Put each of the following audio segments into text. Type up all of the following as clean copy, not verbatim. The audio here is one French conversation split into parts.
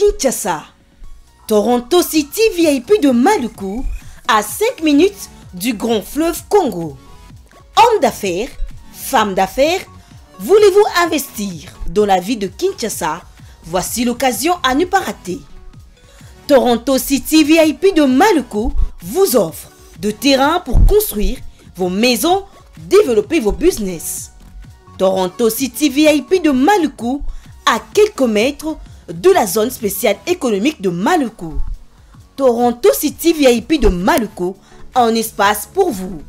Kinshasa. Toronto City VIP de Maluku, à 5 minutes du grand fleuve Congo. Hommes d'affaires, femmes d'affaires, voulez-vous investir dans la vie de Kinshasa? Voici l'occasion à ne pas rater. Toronto City VIP de Maluku vous offre de terrain pour construire vos maisons, développer vos business. Toronto City VIP de Maluku, à quelques mètres de la zone spéciale économique de Maluku. Toronto City VIP de Maluku, un espace pour vous.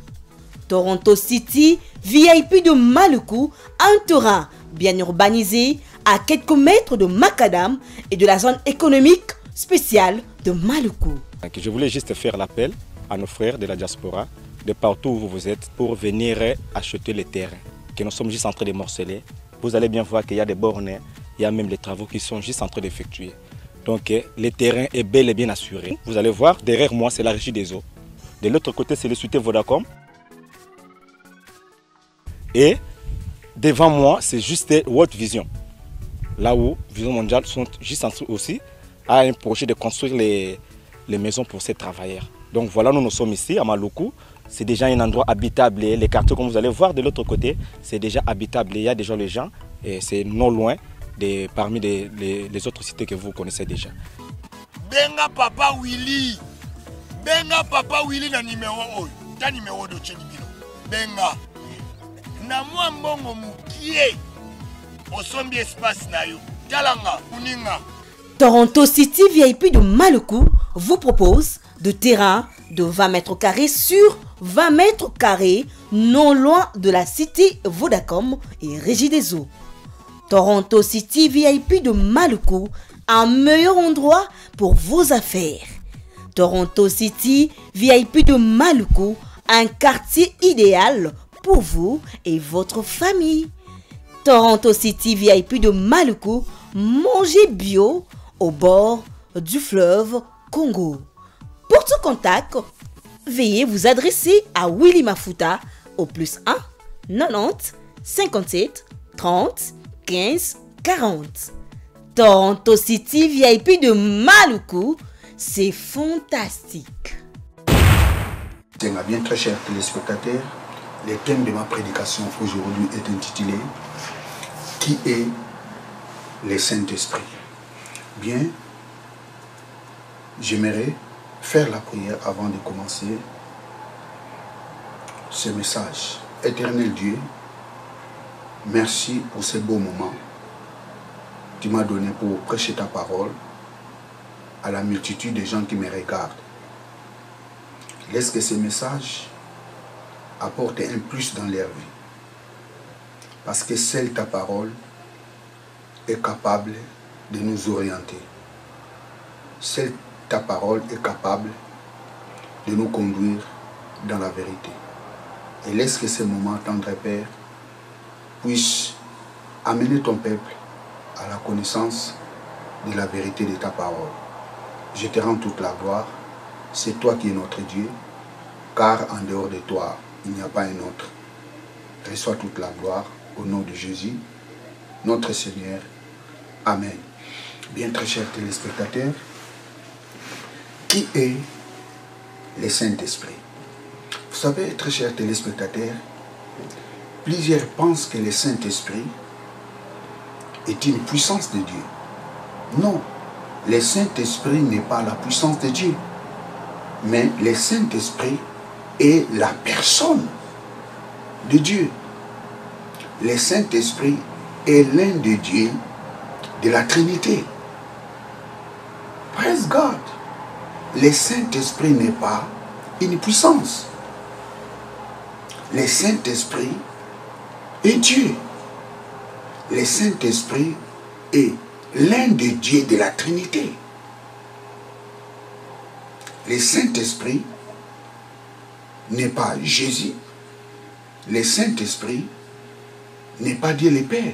Toronto City VIP de Maluku, un terrain bien urbanisé à quelques mètres de Macadam et de la zone économique spéciale de Maluku. Je voulais juste faire l'appel à nos frères de la diaspora, de partout où vous êtes, pour venir acheter les terrains que nous sommes juste en train de morceler. Vous allez bien voir qu'il y a des bornes, il y a même les travaux qui sont juste en train d'effectuer. Donc le terrain est bel et bien assuré. Vous allez voir, derrière moi c'est la régie des eaux. De l'autre côté c'est le Société Vodacom. Et devant moi c'est juste World Vision. Là où Vision Mondiale sont juste en dessous aussi, a un projet de construire les maisons pour ces travailleurs. Donc voilà, nous sommes ici à Maluku. C'est déjà un endroit habitable. Les quartiers, comme vous allez voir de l'autre côté, c'est déjà habitable. Il y a déjà les gens et c'est non loin parmi les autres cités que vous connaissez déjà. Benga Papa Willy. Benga Papa Willy na numéro oyo. Ta numéro de Chelibino. Benga. Na mwa mbongo mukie. Osombi espace na yo. Talanga, uninga. Toronto City VIP de Maluku vous propose de terrain de 20 mètres carrés sur 20 mètres carrés non loin de la cité Vodacom et Régie des eaux. Toronto City VIP de Maluku, un meilleur endroit pour vos affaires. Toronto City VIP de Maluku, un quartier idéal pour vous et votre famille. Toronto City VIP de Maluku, mangez bio au bord du fleuve Congo. Pour tout contact, veuillez vous adresser à Willy Mafuta au +1 90 57 30 15 40. Toronto City VIP de Maluku, c'est fantastique. Bien, très chers téléspectateurs, le thème de ma prédication aujourd'hui est intitulé « Qui est le Saint-Esprit ?» Bien, j'aimerais faire la prière avant de commencer ce message. Éternel Dieu, merci pour ces beaux moments que tu m'as donné pour prêcher ta parole à la multitude de gens qui me regardent. Laisse que ces messages apportent un plus dans leur vie. Parce que seule ta parole est capable de nous orienter. Seule ta parole est capable de nous conduire dans la vérité. Et laisse que ces moments, tendre Père, puissent amener ton peuple à la connaissance de la vérité de ta parole. Je te rends toute la gloire. C'est toi qui es notre Dieu, car en dehors de toi, il n'y a pas un autre. Reçois toute la gloire au nom de Jésus, notre Seigneur. Amen. Bien, très chers téléspectateurs, qui est le Saint-Esprit? Vous savez, très chers téléspectateurs, plusieurs pensent que le Saint-Esprit est une puissance de Dieu. Non, le Saint-Esprit n'est pas la puissance de Dieu, mais le Saint-Esprit est la personne de Dieu. Le Saint-Esprit est l'un des dieux de la Trinité. Praise God. Le Saint-Esprit n'est pas une puissance. Le Saint-Esprit est Dieu. Le Saint-Esprit est l'un des dieux de la Trinité. Le Saint-Esprit n'est pas Jésus. Le Saint-Esprit n'est pas Dieu le Père.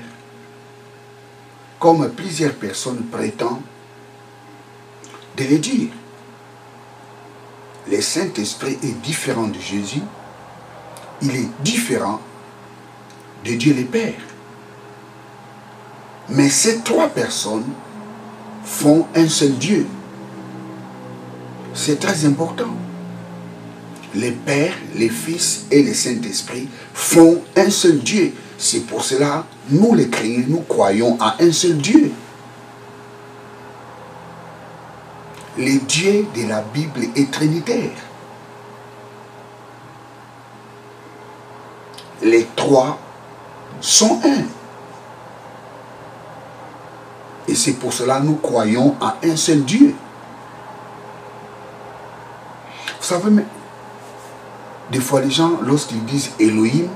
Comme plusieurs personnes prétendent de le dire. Le Saint-Esprit est différent de Jésus. Il est différent de Dieu le Père. Mais ces trois personnes font un seul Dieu. C'est très important. Les Pères, les Fils et le Saint-Esprit font un seul Dieu. C'est pour cela, nous les chrétiens, nous croyons à un seul Dieu. Le Dieu de la Bible est trinitaire. Les trois sont un. Et c'est pour cela que nous croyons à un seul Dieu. Vous savez, mais des fois les gens, lorsqu'ils disent Elohim,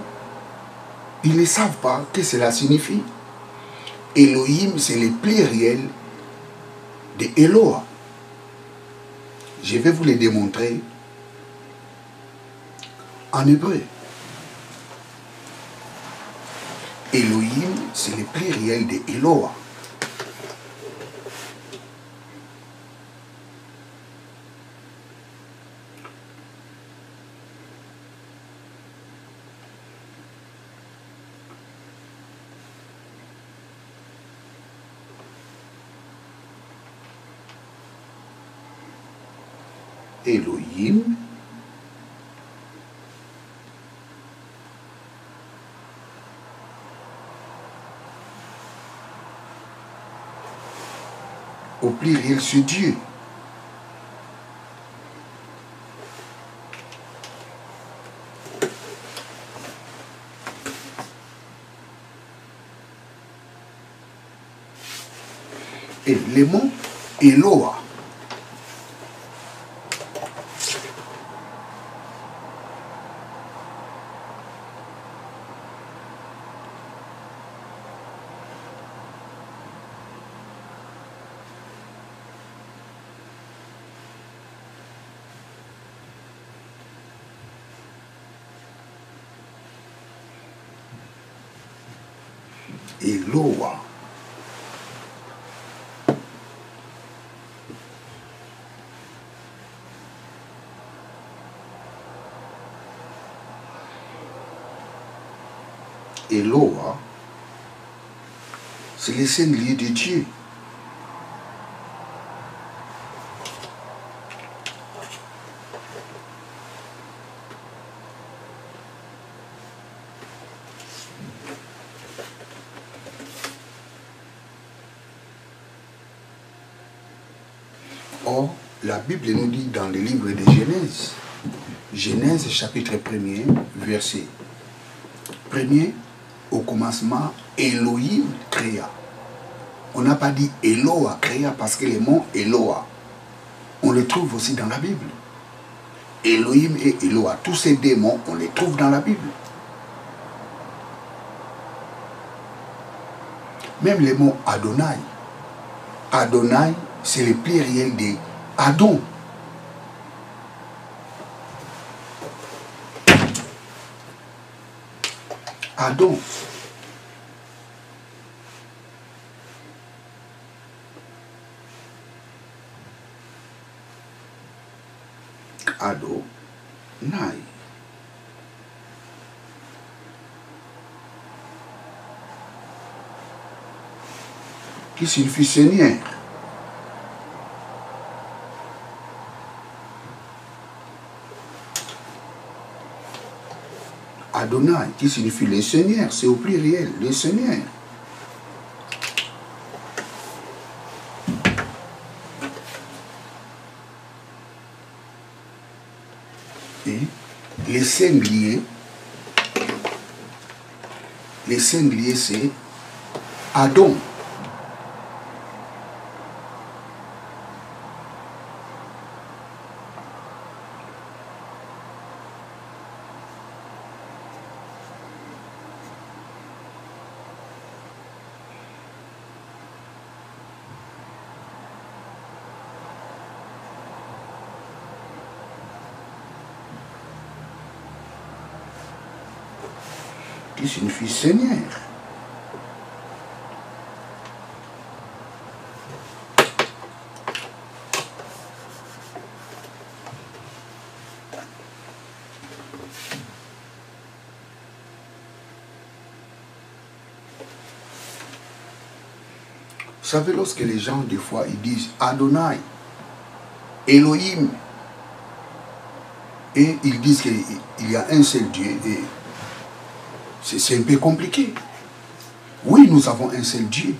ils ne savent pas ce que cela signifie. Elohim, c'est le pluriel de Eloah. Je vais vous le démontrer en hébreu. Elohim, c'est le pluriel de Eloah. Elohim, au pluriel c'est Dieu. Et le mot Eloah, Eloah. Eloah, c'est le singulier de Dieu. Or, la Bible nous dit dans le livre de Genèse, Genèse chapitre 1er, verset 1er, au commencement, Elohim créa. On n'a pas dit Eloah créa parce que le mot Eloah, on le trouve aussi dans la Bible. Elohim et Eloah, tous ces deux mots, on les trouve dans la Bible. Même le mot Adonai. Adonai, c'est le pluriel de Adon. Adon. Adonai. Qui signifie Seigneur. Adonai, qui signifie le Seigneur, c'est au pluriel, le Seigneur. Et les singuliers c'est Adon. Qui signifie Seigneur. savez, lorsque les gens, des fois, ils disent Adonai, Elohim, et ils disent qu'il y a un seul Dieu, et c'est un peu compliqué. Oui, nous avons un seul Dieu,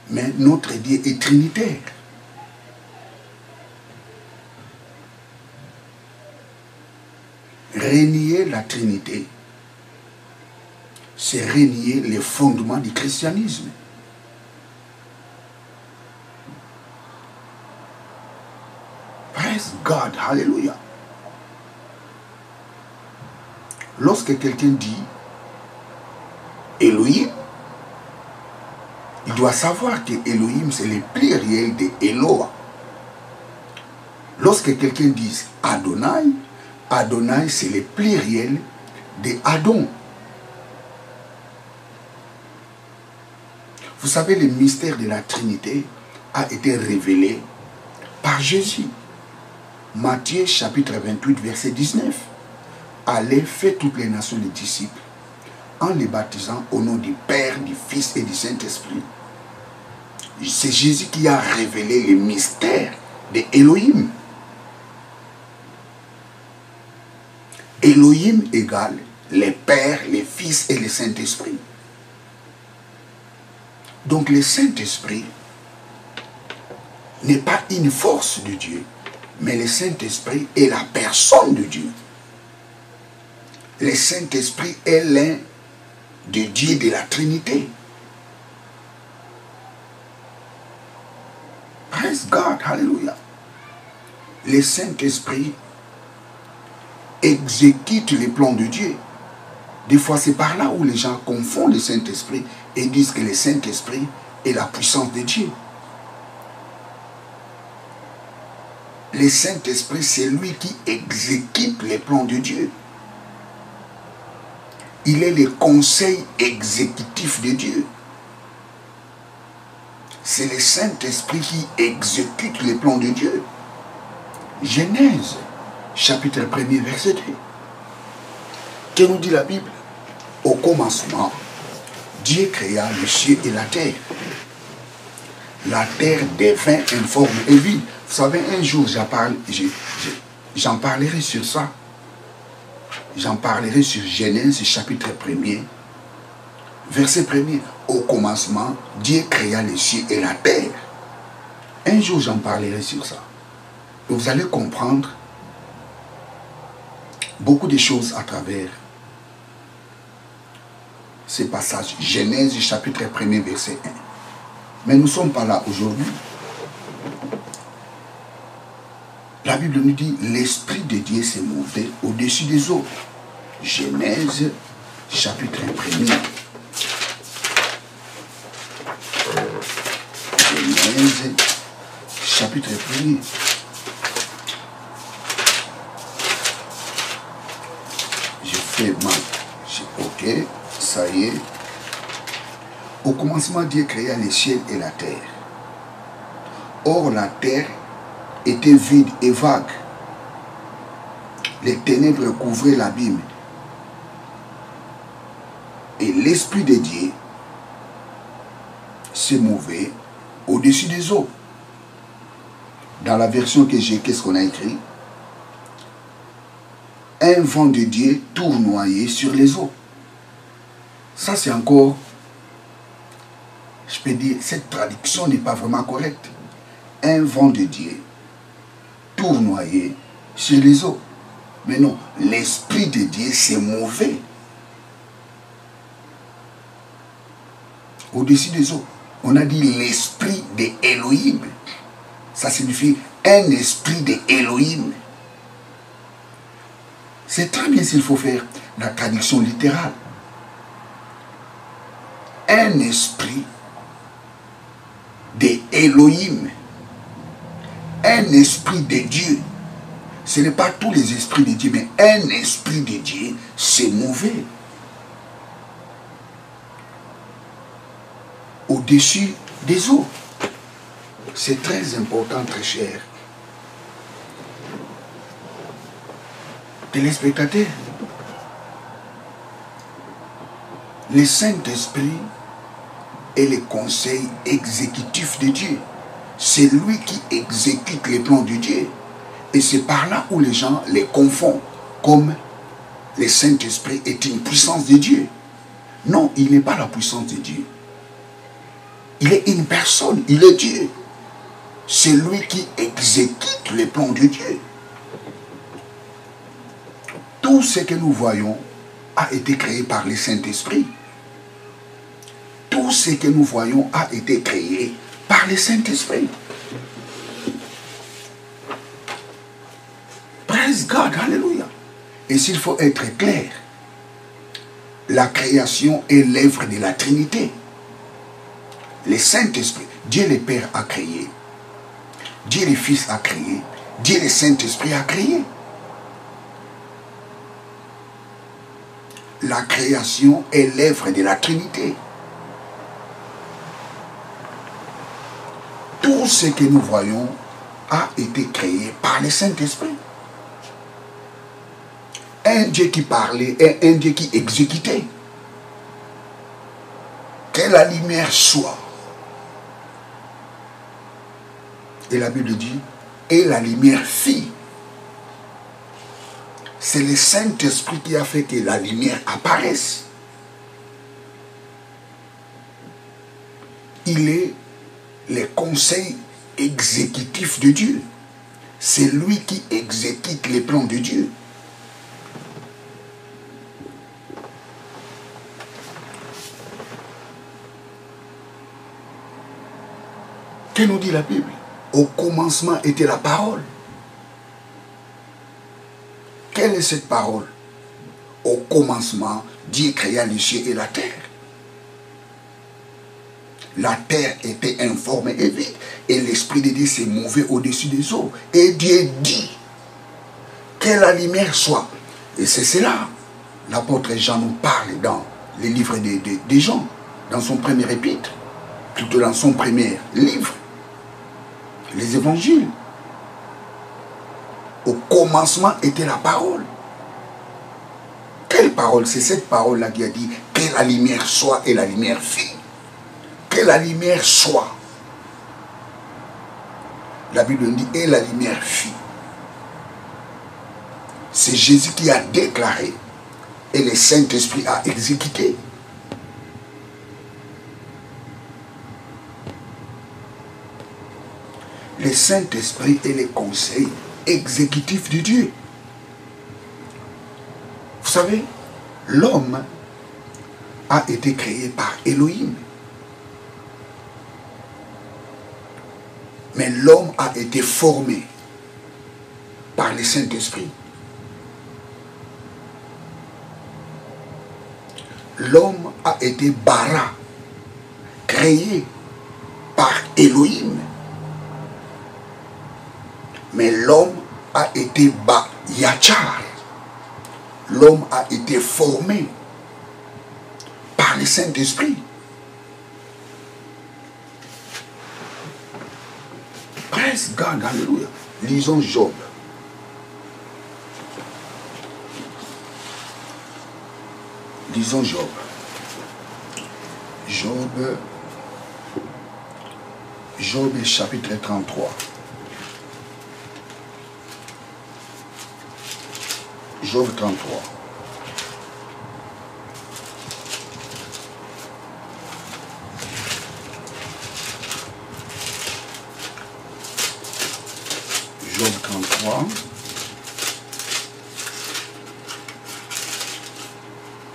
mais notre Dieu est trinitaire. Renier la Trinité, c'est renier les fondements du christianisme. Praise God, hallelujah. Lorsque quelqu'un dit Elohim, il doit savoir que Elohim c'est le pluriel de Eloah. Lorsque quelqu'un dit Adonai, Adonai c'est le pluriel de Adon. Vous savez, le mystère de la Trinité a été révélé par Jésus. Matthieu chapitre 28 verset 19. Allez, faites toutes les nations des disciples en les baptisant au nom du Père, du Fils et du Saint-Esprit. C'est Jésus qui a révélé le mystère de Elohim. Elohim égale les Pères, les Fils et le Saint-Esprit. Donc le Saint-Esprit n'est pas une force de Dieu, mais le Saint-Esprit est la personne de Dieu. Le Saint-Esprit est l'un des dieux de la Trinité. Praise God, hallelujah. Le Saint-Esprit exécute les plans de Dieu. Des fois, c'est par là où les gens confondent le Saint-Esprit et disent que le Saint-Esprit est la puissance de Dieu. Le Saint-Esprit, c'est lui qui exécute les plans de Dieu. Il est le conseil exécutif de Dieu. C'est le Saint-Esprit qui exécute les plans de Dieu. Genèse, chapitre 1er, verset 2. Que nous dit la Bible? Au commencement, Dieu créa le ciel et la terre. La terre devint informe et vide. Vous savez, un jour, j'en parlerai sur ça. J'en parlerai sur Genèse, chapitre 1er, verset 1er. Au commencement, Dieu créa les cieux et la terre. Un jour, j'en parlerai sur ça. Et vous allez comprendre beaucoup de choses à travers ces passages. Genèse, chapitre 1er, verset 1. Mais nous ne sommes pas là aujourd'hui. La Bible nous dit, l'Esprit de Dieu s'est mouvé au-dessus des eaux. Genèse, chapitre 1er. Genèse, chapitre 1er. Je fais mal. Ok, ça y est. Au commencement, Dieu créa les cieux et la terre. Or, la terre était vide et vague. Les ténèbres couvraient l'abîme. Et l'Esprit de Dieu se mouvait au-dessus des eaux. Dans la version que j'ai, qu'est-ce qu'on a écrit? Un vent de Dieu tournoyait sur les eaux. Ça, c'est encore, je peux dire, cette traduction n'est pas vraiment correcte. Un vent de Dieu tournoyait sur les eaux. Mais non, l'Esprit de Dieu s'est mouvé au-dessus des eaux. On a dit l'Esprit de Elohim. Ça signifie un esprit de Elohim. C'est très bien s'il faut faire la traduction littérale. Un esprit de Elohim. Un esprit de Dieu. Ce n'est pas tous les esprits de Dieu, mais un esprit de Dieu s'est mouvé au-dessus des eaux. C'est très important, très cher. Téléspectateurs, le Saint-Esprit est le conseil exécutif de Dieu. C'est lui qui exécute les plans de Dieu. Et c'est par là où les gens les confondent, comme le Saint-Esprit est une puissance de Dieu. Non, il n'est pas la puissance de Dieu. Il est une personne, il est Dieu. C'est lui qui exécute les plans de Dieu. Tout ce que nous voyons a été créé par le Saint-Esprit. Tout ce que nous voyons a été créé par le Saint-Esprit. Praise God, alléluia. Et s'il faut être clair, la création est l'œuvre de la Trinité. Le Saint-Esprit, Dieu le Père a créé, Dieu le Fils a créé, Dieu le Saint-Esprit a créé. La création est l'œuvre de la Trinité. Tout ce que nous voyons a été créé par le Saint-Esprit. Un Dieu qui parlait et un Dieu qui exécutait. Que la lumière soit. Et la Bible dit, et la lumière fit. C'est le Saint-Esprit qui a fait que la lumière apparaisse. Il est le conseil exécutif de Dieu. C'est lui qui exécute les plans de Dieu. Que nous dit la Bible? Au commencement était la parole. Quelle est cette parole? Au commencement, Dieu créa les cieux et la terre. La terre était informe et vide, et l'Esprit de Dieu s'est mouvé au-dessus des eaux. Et Dieu dit que la lumière soit. Et c'est cela. L'apôtre Jean nous parle dans les livres des Jean, dans son premier épître, plutôt dans son premier livre, les évangiles. Au commencement était la parole. Quelle parole? C'est cette parole-là qui a dit que la lumière soit et la lumière fit. Que la lumière soit. La Bible dit et la lumière fit. C'est Jésus qui a déclaré et le Saint-Esprit a exécuté. Le Saint-Esprit est le conseil exécutif de Dieu. Vous savez, l'homme a été créé par Elohim. Mais l'homme a été formé par le Saint-Esprit. L'homme a été bara, créé par Elohim. Mais l'homme a été yachar. L'homme a été formé par le Saint-Esprit. Praise God, alléluia. Lisons Job. Lisons Job. Job chapitre 33. Job 33. Job 33.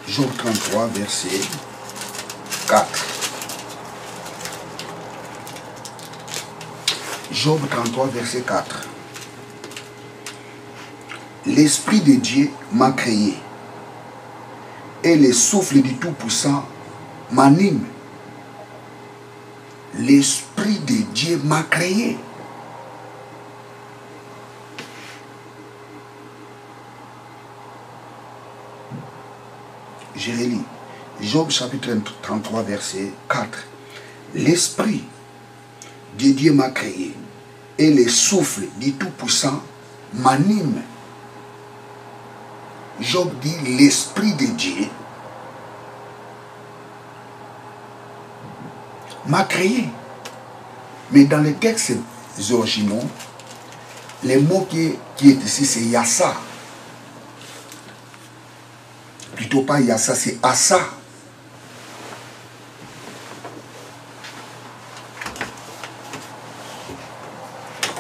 Job 33, verset 4. Job 33, verset 4. L'Esprit de Dieu m'a créé et le souffle du Tout-Puissant m'anime. L'Esprit de Dieu m'a créé. Je relis. Job chapitre 33, verset 4. L'Esprit de Dieu m'a créé et le souffle du Tout-Puissant m'anime. Job dit l'Esprit de Dieu m'a créé. Mais dans les textes originaux, les mots qui est ici, c'est Yassa. Plutôt pas Yassa, c'est Assa.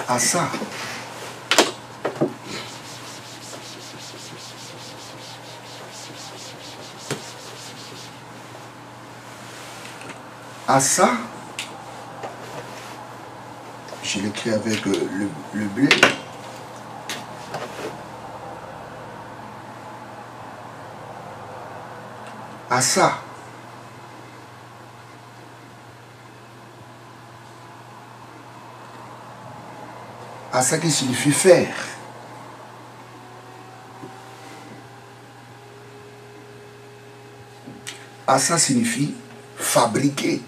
Assa. Assa. Je l'écris avec le blé. Assa. Assa qui signifie faire. Assa signifie fabriquer.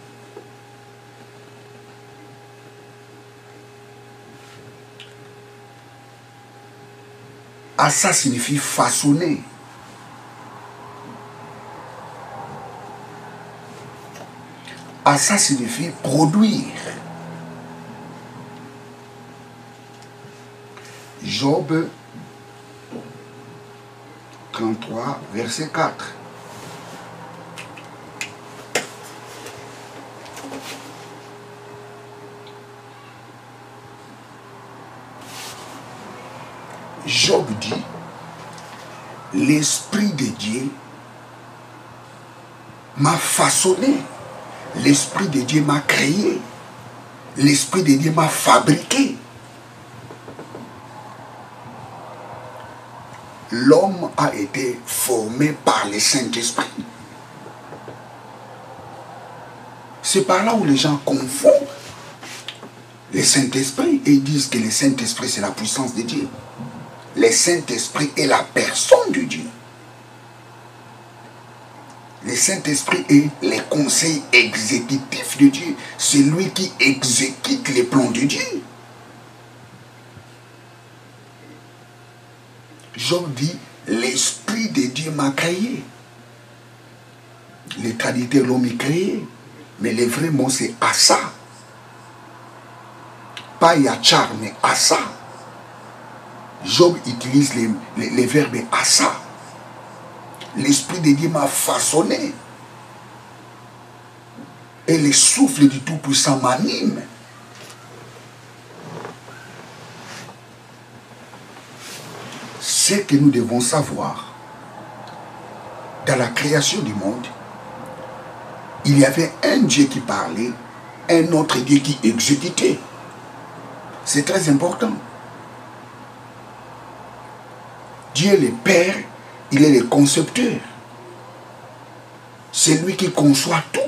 Assa signifie façonner. Assa signifie produire. Job 33, verset 4. Job dit, l'Esprit de Dieu m'a façonné, l'Esprit de Dieu m'a créé, l'Esprit de Dieu m'a fabriqué. L'homme a été formé par le Saint-Esprit. C'est par là où les gens confondent le Saint-Esprit et ils disent que le Saint-Esprit c'est la puissance de Dieu. Le Saint-Esprit est la personne de Dieu. Le Saint-Esprit est le conseil exécutif de Dieu. C'est lui qui exécute les plans de Dieu. Job dit, l'Esprit de Dieu m'a créé. Les traducteurs l'ont mis créé. Mais le vrai mot c'est Assa. Pas Yachar, mais Assa. Job utilise les verbes Assa. L'Esprit de Dieu m'a façonné. Et le souffle du Tout-Puissant m'anime. Ce que nous devons savoir, dans la création du monde, il y avait un Dieu qui parlait, un autre Dieu qui exécutait. C'est très important. Dieu le Père, il est le concepteur. C'est lui qui conçoit tout.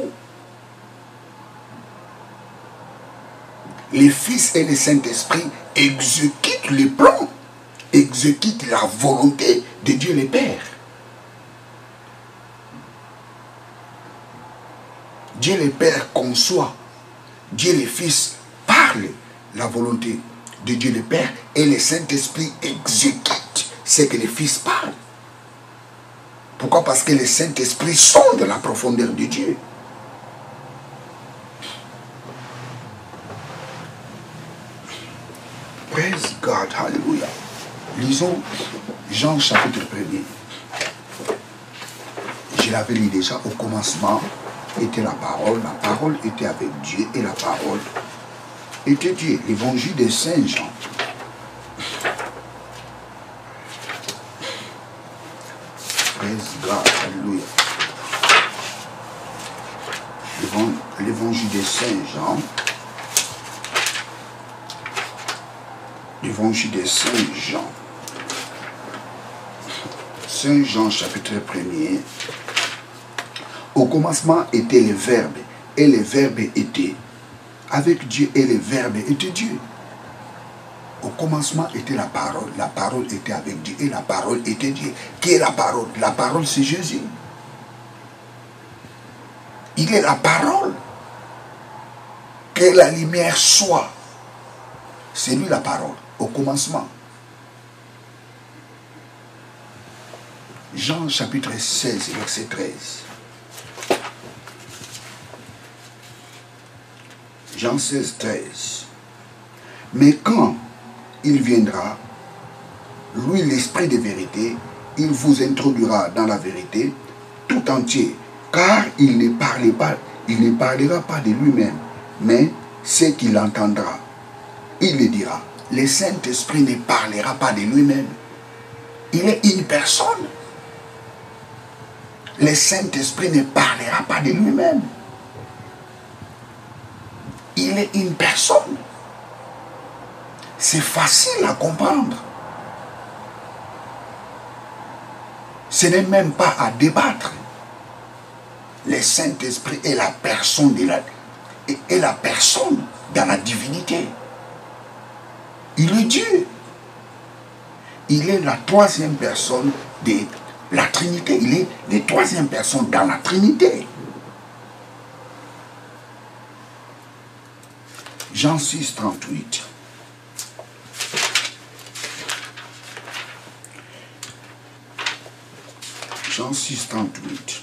Les Fils et le Saint-Esprit exécutent les plans, exécutent la volonté de Dieu le Père. Dieu le Père conçoit, Dieu le Fils parle la volonté de Dieu le Père et le Saint-Esprit exécute ce que le Fils parle. Pourquoi? Parce que le Saint-Esprit sonde la profondeur de Dieu. Praise God, hallelujah. Lisons Jean chapitre 1er. Je l'avais lu déjà, au commencement était la parole était avec Dieu et la parole était Dieu. L'évangile de Saint Jean. Praise God, hallelujah. L'évangile de Saint Jean. L'évangile de Saint Jean. Saint Jean chapitre 1er. Au commencement était le Verbe, et le Verbe était avec Dieu, et le Verbe était Dieu. Au commencement était la parole était avec Dieu, et la parole était Dieu. Qui est la parole? La parole c'est Jésus. Il est la parole. Que la lumière soit. C'est lui la parole, au commencement. Jean chapitre 16, verset 13. Jean 16, 13. Mais quand il viendra, lui l'esprit de vérité, il vous introduira dans la vérité tout entier, car il ne parlera pas de lui-même, mais ce qu'il entendra, il le dira. Le Saint-Esprit ne parlera pas de lui-même. Il est une personne. Le Saint-Esprit ne parlera pas de lui-même. Il est une personne. C'est facile à comprendre. Ce n'est même pas à débattre. Le Saint-Esprit est la personne est la personne dans la divinité. Il est Dieu. Il est la troisième personne de la Trinité. Il est la troisième personne dans la Trinité. Jean 6, 38. Jean 6, 38.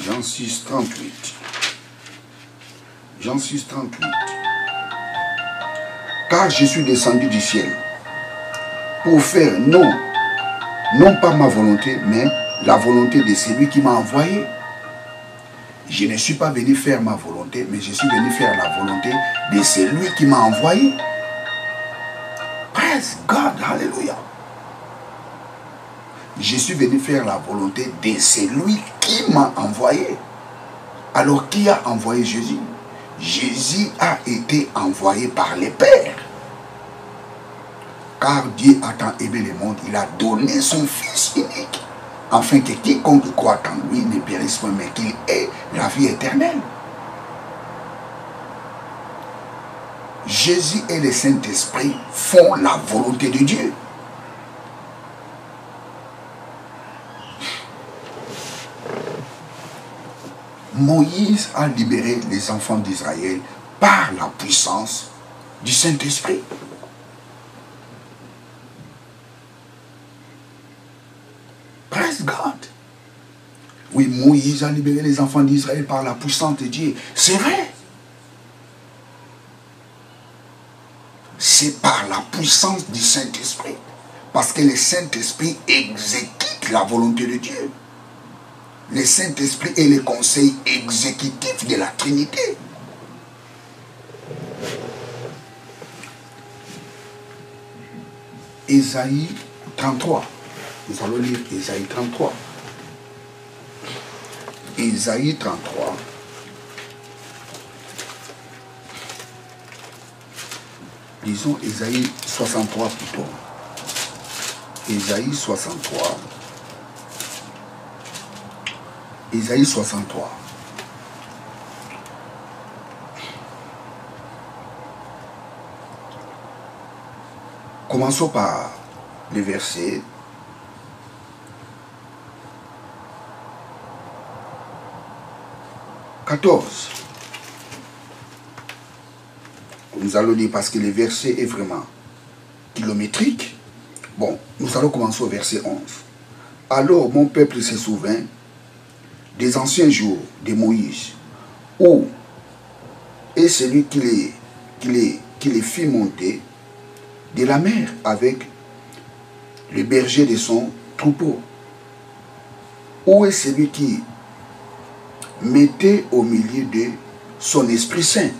Jean 6, 38. Jean 6, 38. Car je suis descendu du ciel pour faire non pas ma volonté, mais la volonté de celui qui m'a envoyé. Je ne suis pas venu faire ma volonté, mais je suis venu faire la volonté de celui qui m'a envoyé. Praise God, hallelujah. Je suis venu faire la volonté de celui qui m'a envoyé. Alors qui a envoyé Jésus? Jésus a été envoyé par le Père. Car Dieu a tant aimé le monde, il a donné son Fils unique, afin que quiconque croit en lui ne périsse pas, mais qu'il ait la vie éternelle. Jésus et le Saint-Esprit font la volonté de Dieu. Moïse a libéré les enfants d'Israël par la puissance du Saint-Esprit. Praise God. Oui, Moïse a libéré les enfants d'Israël par la puissance de Dieu. C'est vrai. C'est par la puissance du Saint-Esprit. Parce que le Saint-Esprit exécute la volonté de Dieu. Le Saint-Esprit est le conseil exécutif de la Trinité. Ésaïe 33. Nous allons lire Ésaïe 33. Ésaïe 33. Disons Ésaïe 63 plutôt. Ésaïe 63. Ésaïe 63. Commençons par les versets 14. Nous allons lire parce que le verset est vraiment kilométrique. Bon, nous allons commencer au verset 11. Alors mon peuple se souvint des anciens jours de Moïse, où est celui qui les fit monter de la mer avec le berger de son troupeau? Où est celui qui mettait au milieu de son Esprit Saint?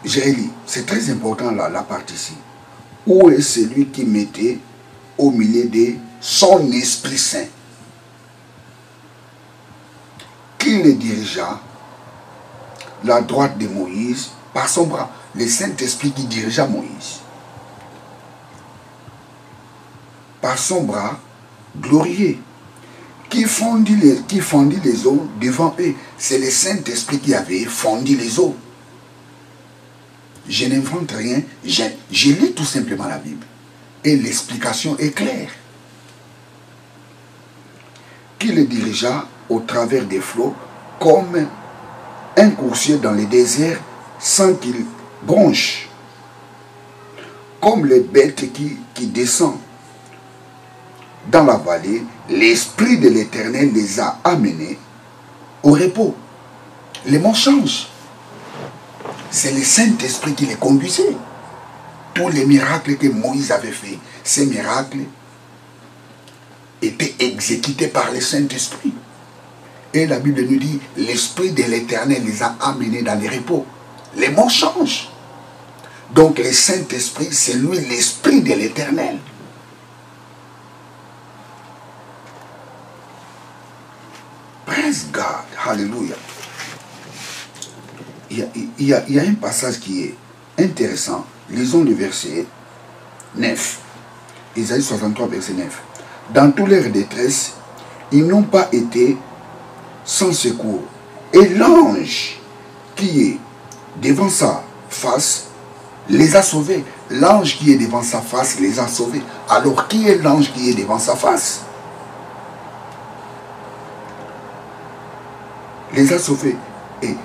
J'ai lu, c'est très important la partie ici. Où est celui qui mettait au milieu de son Esprit Saint? Qui le dirigea la droite de Moïse par son bras? Le Saint-Esprit qui dirigea Moïse par son bras glorieux, qui fondit les eaux devant eux. C'est le Saint-Esprit qui avait fondi les eaux. Je n'invente rien, je lis tout simplement la Bible. Et l'explication est claire. Qui le dirigea au travers des flots comme un coursier dans le désert sans qu'il bronche. Comme les bêtes qui descendent dans la vallée, l'Esprit de l'Éternel les a amenés au repos. Les mots changent. C'est le Saint-Esprit qui les conduisait. Tous les miracles que Moïse avait fait, ces miracles étaient exécutés par le Saint-Esprit. Et la Bible nous dit, l'Esprit de l'Éternel les a amenés dans les repos. Les mots changent. Donc le Saint-Esprit, c'est lui l'Esprit de l'Éternel. Praise God. Hallelujah. Il y a un passage qui est intéressant. Lisons le verset 9. Isaïe 63, verset 9. Dans toute leur détresse, ils n'ont pas été sans secours. Et l'ange qui est devant sa face les a sauvés. L'ange qui est devant sa face les a sauvés. Alors qui est l'ange qui est devant sa face? Les a sauvés. Et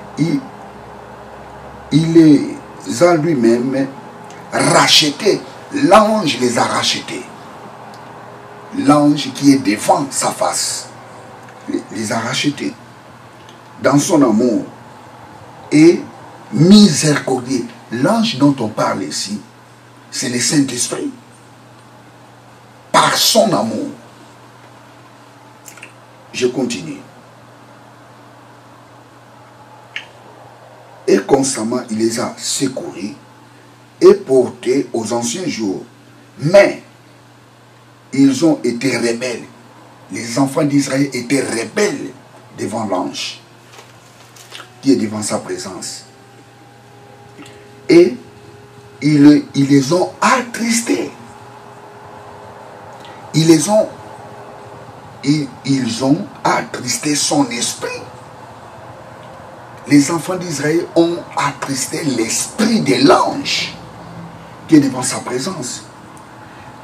il les a lui-même rachetés. L'ange les a rachetés. L'ange qui est devant sa face les a rachetés dans son amour et miséricordieux. L'ange dont on parle ici, c'est le Saint-Esprit. Par son amour. Je continue. Et constamment, il les a secourus et portés aux anciens jours. Mais ils ont été rebelles. Les enfants d'Israël étaient rebelles devant l'ange qui est devant sa présence. Et ils les ont attristés. Ils ont attristé son esprit. Les enfants d'Israël ont attristé l'esprit de l'ange qui est devant sa présence.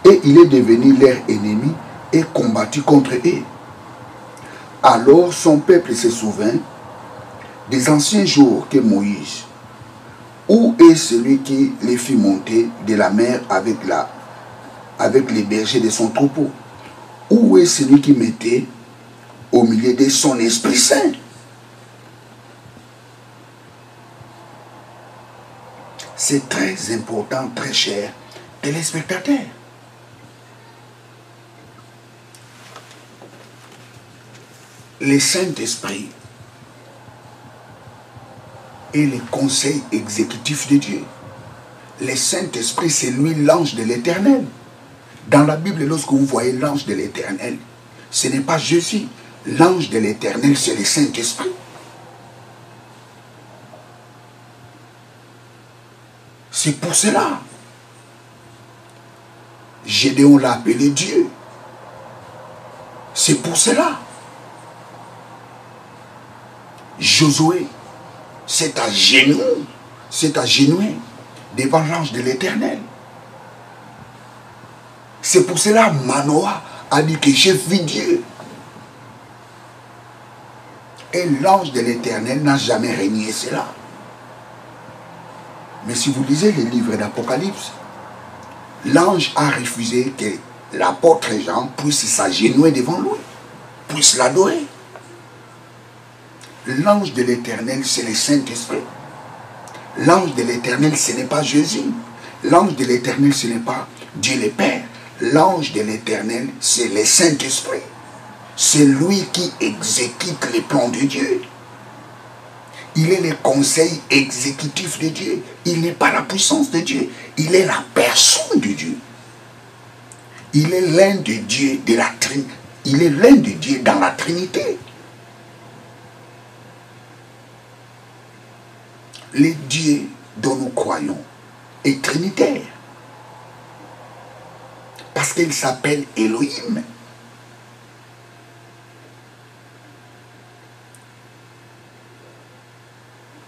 Et il est devenu leur ennemi et combattu contre eux. Alors son peuple se souvint des anciens jours que Moïse, où est celui qui les fit monter de la mer avec les bergers de son troupeau? Où est celui qui mettait au milieu de son Esprit Saint? C'est très important, très cher, téléspectateurs. Le Saint-Esprit est le conseil exécutif de Dieu. Le Saint-Esprit, c'est lui l'ange de l'Éternel. Dans la Bible, lorsque vous voyez l'ange de l'Éternel, ce n'est pas Jésus. L'ange de l'Éternel, c'est le Saint-Esprit. C'est pour cela. Gédéon l'a appelé Dieu. C'est pour cela. Josué s'est agenouillé devant l'ange de l'Éternel. C'est pour cela Manoah a dit que j'ai vu Dieu. Et l'ange de l'Éternel n'a jamais régné cela. Mais si vous lisez les livres d'Apocalypse, l'ange a refusé que l'apôtre Jean puisse s'agenouiller devant lui, puisse l'adorer. L'ange de l'Éternel, c'est le Saint-Esprit. L'ange de l'Éternel, ce n'est pas Jésus. L'ange de l'Éternel, ce n'est pas Dieu le Père. L'ange de l'Éternel, c'est le Saint-Esprit. C'est lui qui exécute les plans de Dieu. Il est le conseil exécutif de Dieu. Il n'est pas la puissance de Dieu. Il est la personne de Dieu. Il est l'un de Dieu de la Trinité. Il est l'un de Dieu dans la Trinité. Le Dieu dont nous croyons est trinitaire. Parce qu'il s'appelle Elohim.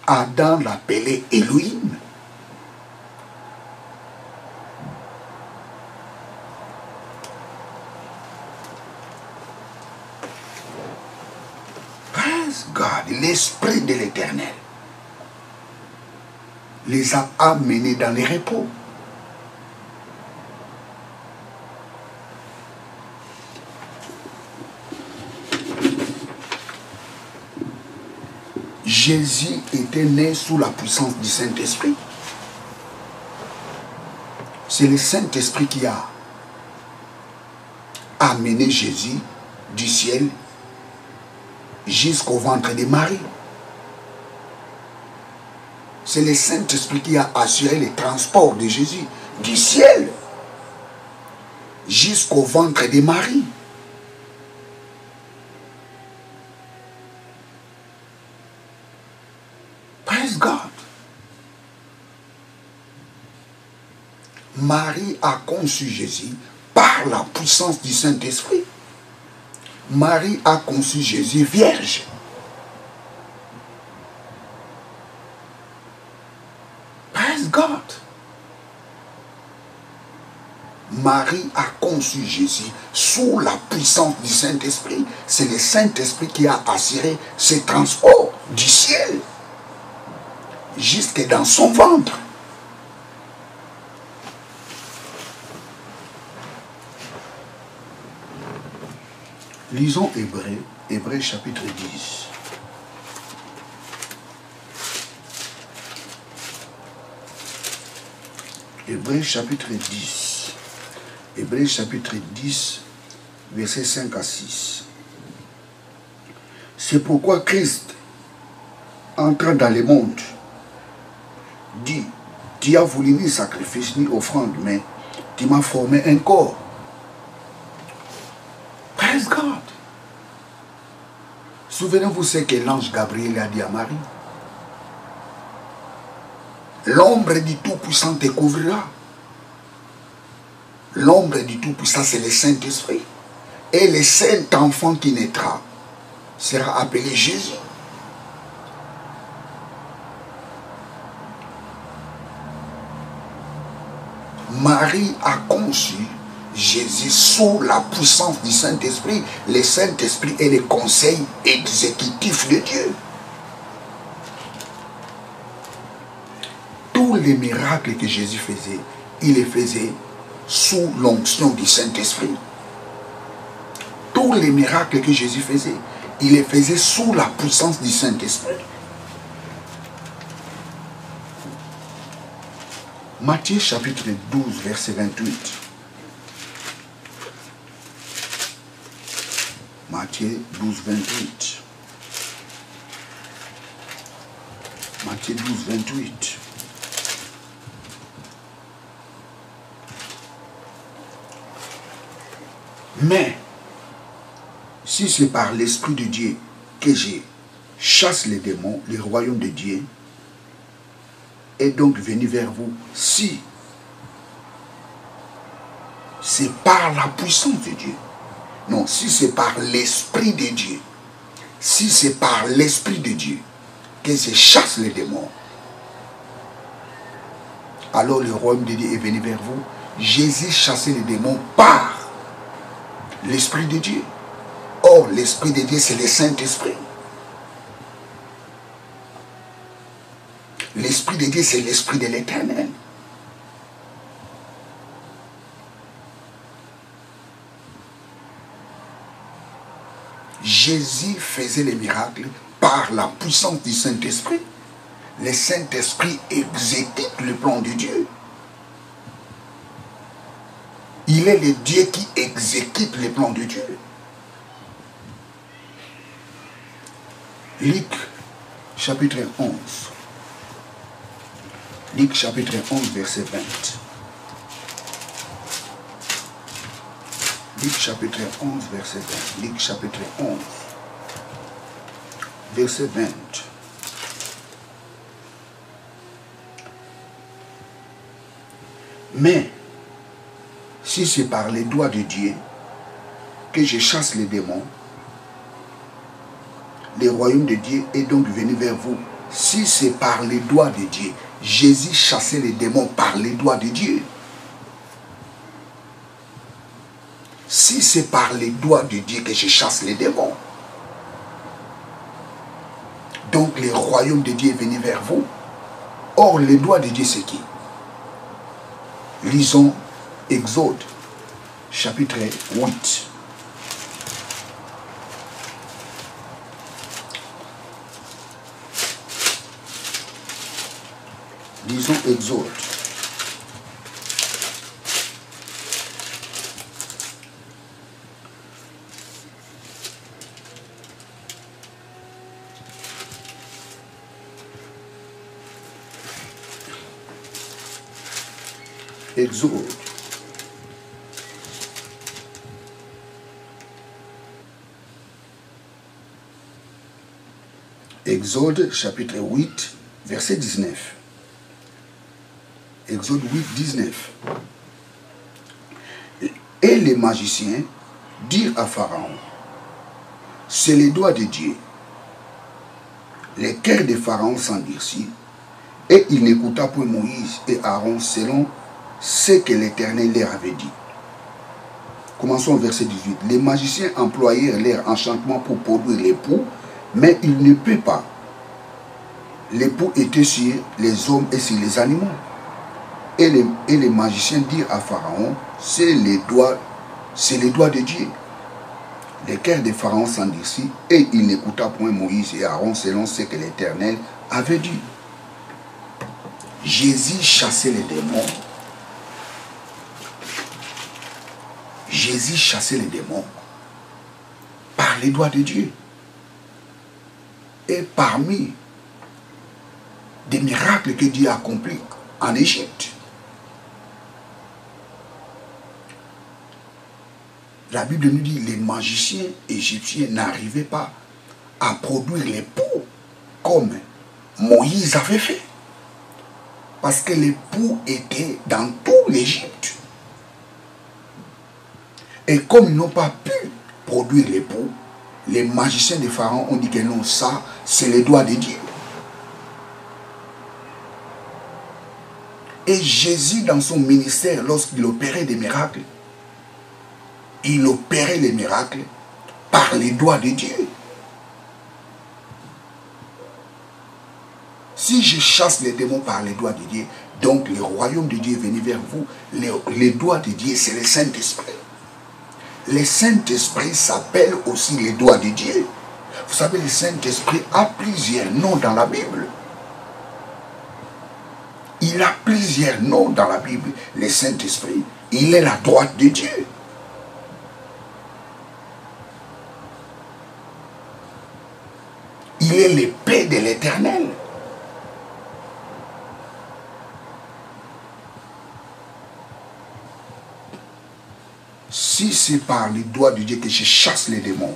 Adam l'appelait Elohim. Praise God, l'Esprit de l'Éternel les a amenés dans les repos. Jésus était né sous la puissance du Saint-Esprit. C'est le Saint-Esprit qui a amené Jésus du ciel jusqu'au ventre de Marie. C'est le Saint-Esprit qui a assuré le transport de Jésus du ciel jusqu'au ventre de Marie. Praise God. Marie a conçu Jésus par la puissance du Saint-Esprit. Marie a conçu Jésus vierge. Praise God. Marie a conçu Jésus sous la puissance du Saint-Esprit. C'est le Saint-Esprit qui a assuré ce transport du ciel jusque dans son ventre. Lisons Hébreux chapitre 10. Hébreux chapitre 10. Hébreux chapitre 10, versets 5 à 6. C'est pourquoi Christ, entrant dans le monde, dit, tu as voulu ni sacrifice ni offrande, mais tu m'as formé un corps. Praise God. Souvenez-vous ce que l'ange Gabriel a dit à Marie. L'ombre du Tout-Puissant te couvrira. L'ombre du Tout-Puissant, c'est le Saint-Esprit. Et le Saint-Enfant qui naîtra sera appelé Jésus. Marie a conçu Jésus sous la puissance du Saint-Esprit. Le Saint-Esprit est le conseil exécutif de Dieu. Tous les miracles que Jésus faisait, il les faisait sous l'onction du Saint-Esprit. Tous les miracles que Jésus faisait, il les faisait sous la puissance du Saint-Esprit. Matthieu chapitre 12, verset 28. Matthieu 12, 28. Matthieu 12, 28. Mais, si c'est par l'Esprit de Dieu que je chasse les démons, le royaume de Dieu est donc venu vers vous. Si c'est par la puissance de Dieu, non, si c'est par l'Esprit de Dieu, si c'est par l'Esprit de Dieu que je chasse les démons, alors le royaume de Dieu est venu vers vous. Jésus chassait les démons par l'Esprit de Dieu. Or, l'Esprit de Dieu, c'est le Saint-Esprit. L'Esprit de Dieu, c'est l'Esprit de l'Éternel. Jésus faisait les miracles par la puissance du Saint-Esprit. Le Saint-Esprit exécute le plan de Dieu. Il est le Dieu qui exécute les plans de Dieu. Luc chapitre 11. Luc chapitre 11, verset 20. Luc chapitre 11, verset 20. Luc chapitre 11, verset 20. Mais, si c'est par les doigts de Dieu que je chasse les démons, le royaume de Dieu est donc venu vers vous. Si c'est par les doigts de Dieu, Jésus chassait les démons par les doigts de Dieu. Si c'est par les doigts de Dieu que je chasse les démons, donc le royaume de Dieu est venu vers vous. Or, les doigts de Dieu, c'est qui? Lisons Exode, chapitre 8. Lisons Exode. Exode. Exode chapitre 8, verset 19. Exode 8, 19. Et les magiciens dirent à Pharaon, c'est les doigts de Dieu. Les cœurs de Pharaon s'endurcirent, et il n'écouta point Moïse et Aaron selon ce que l'Éternel leur avait dit. Commençons au verset 18. Les magiciens employèrent leur enchantement pour produire l'époux, mais il ne peut pas. L'époux était sur les hommes et sur les animaux. Et les magiciens dirent à Pharaon, c'est les doigts de Dieu. Les cœurs de Pharaon s'endurcirent, et il n'écouta point Moïse et Aaron selon ce que l'Éternel avait dit. Jésus chassait les démons. Jésus chassait les démons par les doigts de Dieu. Et parmi des miracles que Dieu a accomplis en Égypte, la Bible nous dit que les magiciens égyptiens n'arrivaient pas à produire l'époux comme Moïse avait fait. Parce que l'époux était dans tout l'Égypte. Et comme ils n'ont pas pu produire l'époux, les magiciens de Pharaon ont dit que non, ça, c'est les doigts de Dieu. Et Jésus, dans son ministère, lorsqu'il opérait des miracles, il opérait les miracles par les doigts de Dieu. Si je chasse les démons par les doigts de Dieu, donc le royaume de Dieu est venu vers vous. Les doigts de Dieu, c'est le Saint-Esprit. Le Saint-Esprit s'appelle aussi les doigts de Dieu. Vous savez, le Saint-Esprit a plusieurs noms dans la Bible. Il a plusieurs noms dans la Bible. Le Saint-Esprit, il est la droite de Dieu. Il est l'épée de l'Éternel. Si c'est par les doigts de Dieu que je chasse les démons,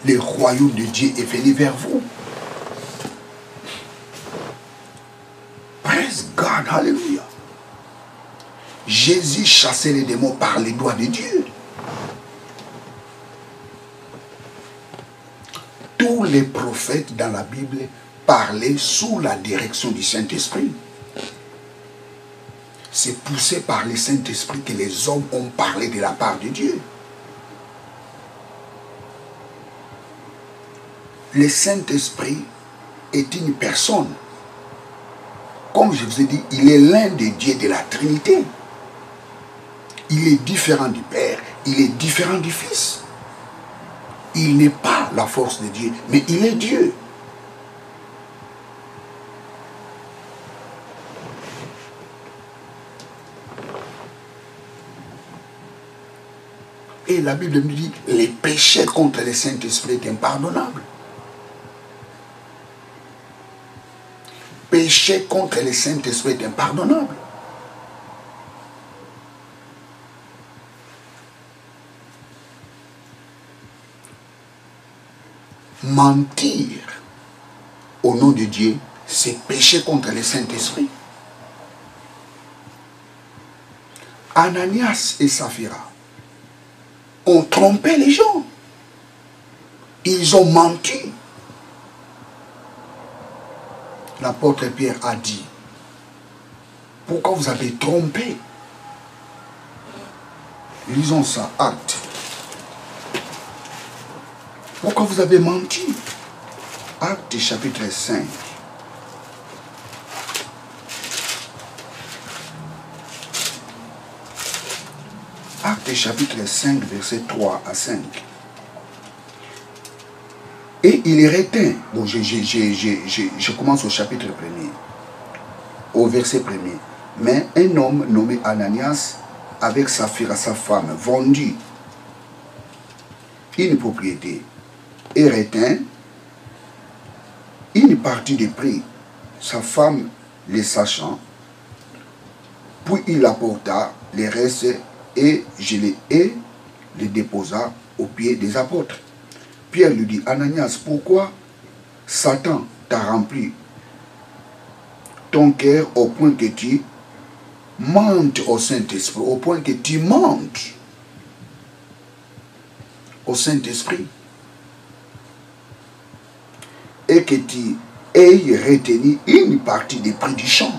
le royaume de Dieu est venu vers vous. Praise God, hallelujah. Jésus chassait les démons par les doigts de Dieu. Tous les prophètes dans la Bible parlaient sous la direction du Saint-Esprit. C'est poussé par le Saint-Esprit que les hommes ont parlé de la part de Dieu. Le Saint-Esprit est une personne. Comme je vous ai dit, il est l'un des dieux de la Trinité. Il est différent du Père, il est différent du Fils. Il n'est pas la force de Dieu, mais il est Dieu. Et la Bible nous dit, les péchés contre le Saint-Esprit est impardonnable. Péché contre le Saint-Esprit est impardonnable. Mentir au nom de Dieu, c'est pécher contre le Saint-Esprit. Ananias et Saphira ont trompé les gens. Ils ont menti. L'apôtre Pierre a dit, pourquoi vous avez trompé? Lisons ça, Actes. Pourquoi vous avez menti? Actes chapitre 5. Actes chapitre 5, verset 3 à 5. Et il retint, bon, je commence au chapitre 1er. au verset 1er. Mais un homme nommé Ananias, avec Saphira, sa femme, vendit une propriété et retint une partie des prix, sa femme les sachant, puis il apporta les restes et les déposa aux pieds des apôtres. Pierre lui dit, Ananias, pourquoi Satan t'a rempli ton cœur au point que tu mentes au Saint-Esprit, au point que tu mentes au Saint-Esprit et que tu aies retenu une partie des prix du champ.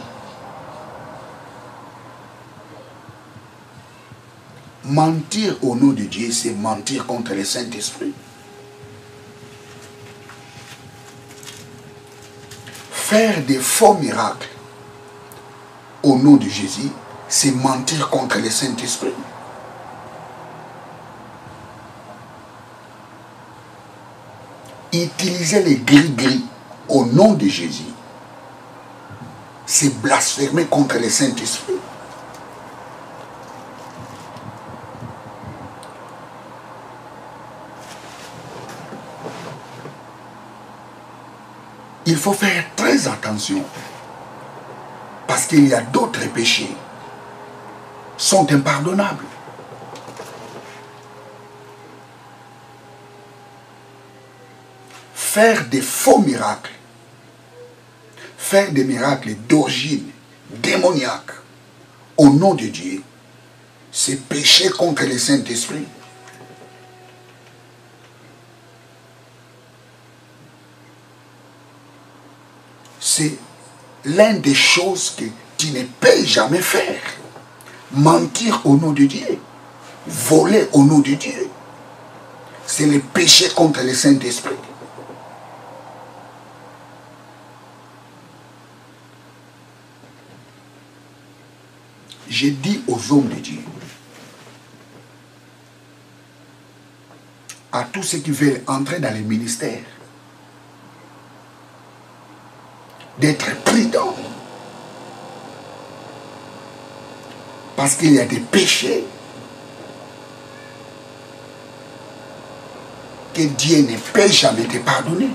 Mentir au nom de Dieu, c'est mentir contre le Saint-Esprit. Faire des faux miracles au nom de Jésus, c'est mentir contre le Saint-Esprit. Utiliser les gris-gris au nom de Jésus, c'est blasphémer contre le Saint-Esprit. Il faut faire très attention parce qu'il y a d'autres péchés qui sont impardonnables. Faire des faux miracles, faire des miracles d'origine démoniaque au nom de Dieu, c'est pécher contre le Saint-Esprit. C'est l'une des choses que tu ne peux jamais faire. Mentir au nom de Dieu, voler au nom de Dieu, c'est le péché contre le Saint-Esprit. J'ai dit aux hommes de Dieu, à tous ceux qui veulent entrer dans les ministères, d'être prudents. Parce qu'il y a des péchés que Dieu ne peut jamais te pardonner.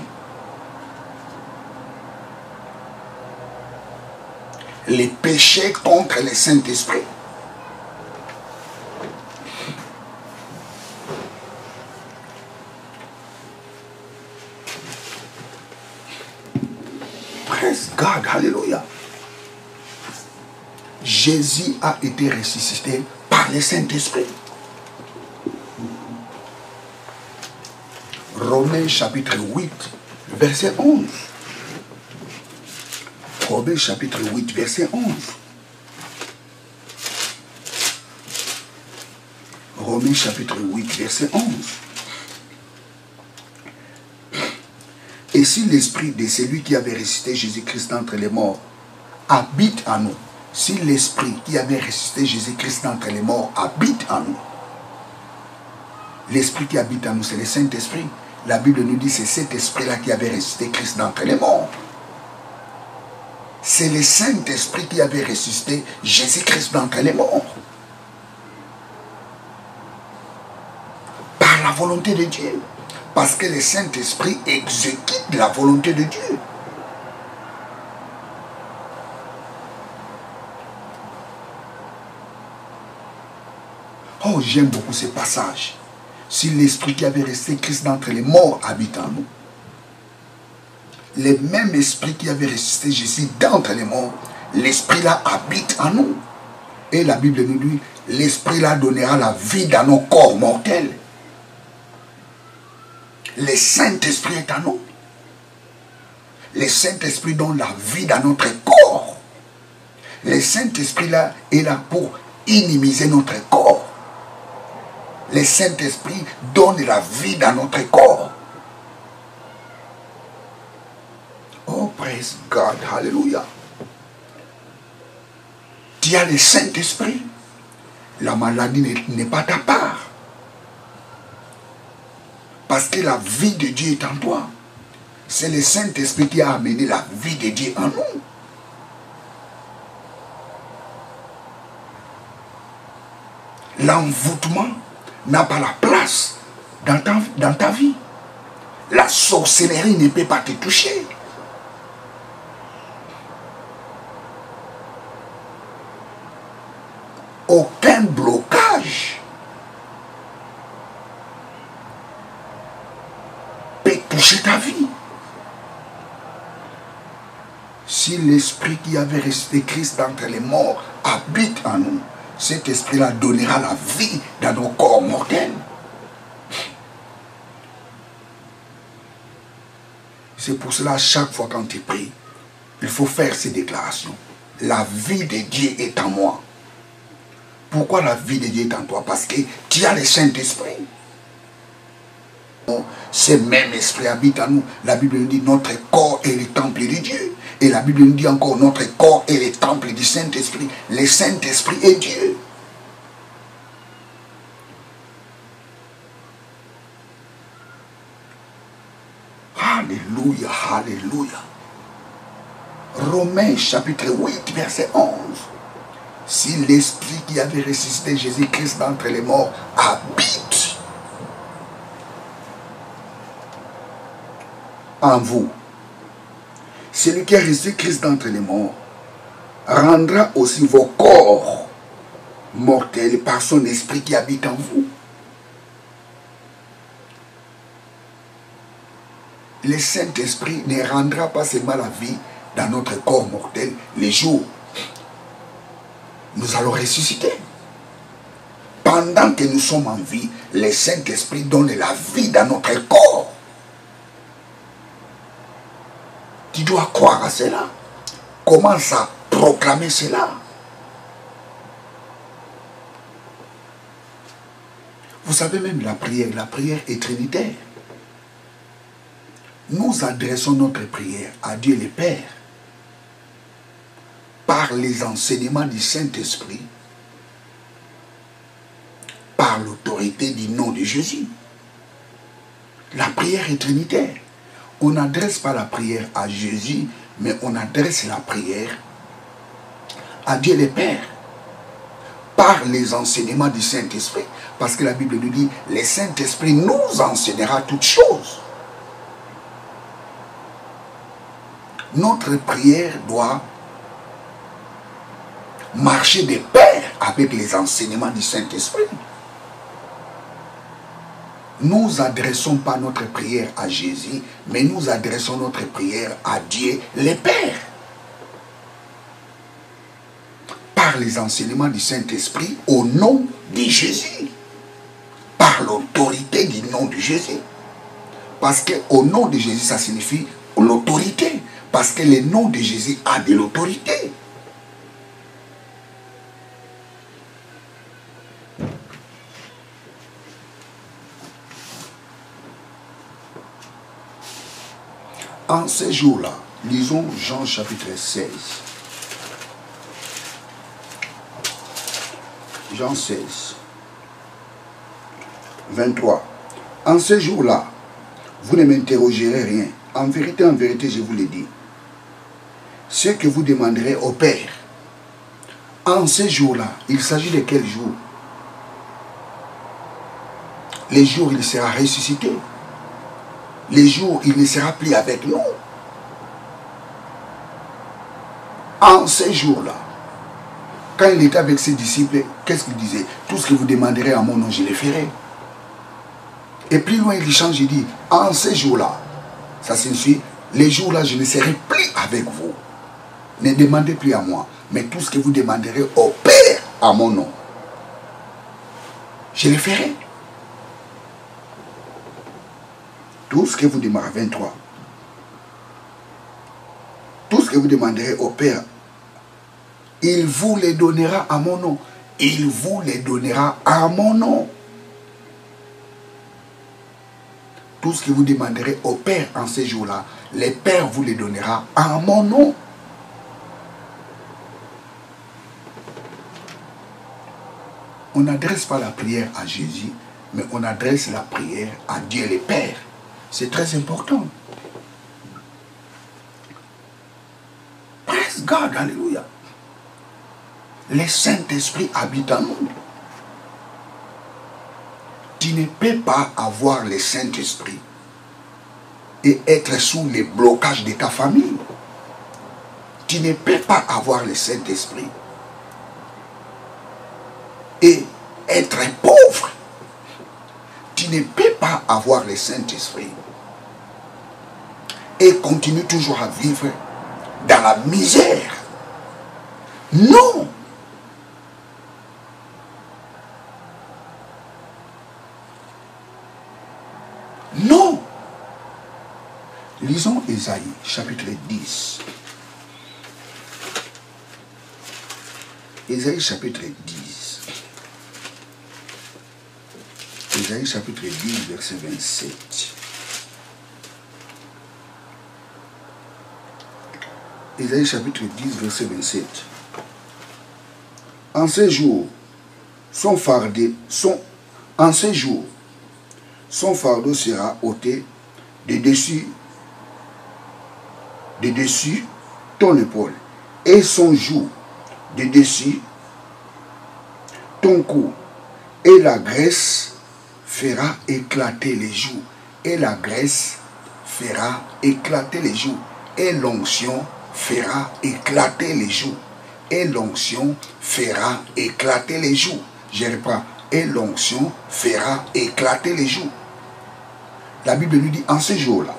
Les péchés contre le Saint-Esprit. Praise God, hallelujah. Jésus a été ressuscité par le Saint-Esprit. Romains chapitre 8, verset 11. Romains chapitre 8, verset 11. Romains chapitre 8, verset 11. Et si l'esprit de celui qui avait ressuscité Jésus-Christ d'entre les morts habite en nous, si l'esprit qui avait ressuscité Jésus-Christ d'entre les morts habite en nous, l'esprit qui habite en nous, c'est le Saint-Esprit. La Bible nous dit que c'est cet esprit-là qui avait ressuscité Christ d'entre les morts. C'est le Saint-Esprit qui avait ressuscité Jésus-Christ d'entre les morts. Par la volonté de Dieu. Parce que le Saint-Esprit exécute la volonté de Dieu. Oh, j'aime beaucoup ce passage. Si l'esprit qui avait resté Christ d'entre les morts habite en nous, le même esprit qui avait ressuscité Jésus d'entre les morts, l'esprit là habite en nous. Et la Bible nous dit, l'esprit là donnera la vie dans nos corps mortels. Le Saint-Esprit est en nous. Le Saint-Esprit donne la vie dans notre corps. Le Saint-Esprit là est là pour inimiser notre corps. Le Saint-Esprit donne la vie dans notre corps. Oh, praise God, hallelujah. Tu as le Saint-Esprit. La maladie n'est pas ta part. Parce que la vie de Dieu est en toi. C'est le Saint-Esprit qui a amené la vie de Dieu en nous. L'envoûtement n'a pas la place dans ta vie. La sorcellerie ne peut pas te toucher. Aucun blocage peut toucher ta vie. Si l'esprit qui avait ressuscité Christ d'entre les morts habite en nous, cet esprit-là donnera la vie dans nos corps mortels. C'est pour cela, chaque fois quand tu pries, il faut faire ces déclarations. La vie de Dieu est en moi. Pourquoi la vie de Dieu est en toi? Parce que tu as le Saint-Esprit. Ce même esprit habite en nous. La Bible nous dit notre corps est le temple de Dieu. Et la Bible nous dit encore notre corps est le temple du Saint-Esprit. Le Saint-Esprit est Dieu. Alléluia, alléluia. Romains chapitre 8, verset 11. Si l'esprit qui avait ressuscité Jésus-Christ d'entre les morts habite en vous, celui qui a ressuscité Christ d'entre les morts rendra aussi vos corps mortels par son esprit qui habite en vous. Le Saint-Esprit ne rendra pas seulement la vie dans notre corps mortel les jours nous allons ressusciter. Pendant que nous sommes en vie, le Saint-Esprit donne la vie dans notre corps. Tu dois croire à cela. Commence à proclamer cela. Vous savez même la prière est trinitaire. Nous adressons notre prière à Dieu le Père par les enseignements du Saint-Esprit, par l'autorité du nom de Jésus. La prière est trinitaire. On n'adresse pas la prière à Jésus, mais on adresse la prière à Dieu le Père par les enseignements du Saint-Esprit. Parce que la Bible nous dit, le Saint-Esprit nous enseignera toutes choses. Notre prière doit marcher de pair avec les enseignements du Saint-Esprit. Nous adressons pas notre prière à Jésus, mais nous adressons notre prière à Dieu le Père. Par les enseignements du Saint-Esprit au nom de Jésus. Par l'autorité du nom de Jésus. Parce que au nom de Jésus, ça signifie l'autorité. Parce que le nom de Jésus a de l'autorité. En ces jours-là, lisons Jean chapitre 16. Jean 16, 23. En ces jours-là, vous ne m'interrogerez rien. En vérité, je vous le dis. Ce que vous demanderez au Père, en ces jours-là, il s'agit de quel jour? Les jours où il sera ressuscité. Les jours où il ne sera plus avec nous. En ces jours-là, quand il était avec ses disciples, qu'est-ce qu'il disait? Tout ce que vous demanderez à mon nom, je le ferai. Et plus loin, il change, il dit, en ces jours-là, ça signifie, les jours-là, je ne serai plus avec vous. Ne demandez plus à moi, mais tout ce que vous demanderez au Père à mon nom, je le ferai. Tout ce que vous demanderez, 23. Tout ce que vous demanderez au Père, il vous les donnera à mon nom. Il vous les donnera à mon nom. Tout ce que vous demanderez au Père en ces jours-là, le Père vous les donnera à mon nom. On n'adresse pas la prière à Jésus, mais on adresse la prière à Dieu le Père. C'est très important. Praise God, alléluia. Le Saint-Esprit habite en nous. Tu ne peux pas avoir le Saint-Esprit et être sous les blocages de ta famille. Tu ne peux pas avoir le Saint-Esprit et être pauvre. Tu ne peux pas avoir le Saint-Esprit et continuer toujours à vivre dans la misère. Non. Non. Lisons Ésaïe, chapitre 10. Ésaïe, chapitre 10. Ésaïe, chapitre 10, verset 27. Ésaïe, chapitre 10, verset 27. En ces jours, son fardeau sera ôté de dessus ton épaule, et son joug de dessus ton cou, et la graisse fera éclater les joues, et la graisse fera éclater les joues, et l'onction fera éclater les joues, et l'onction fera éclater les joues. Je reprends, et l'onction fera éclater les joues. La Bible nous dit, en ce jour-là,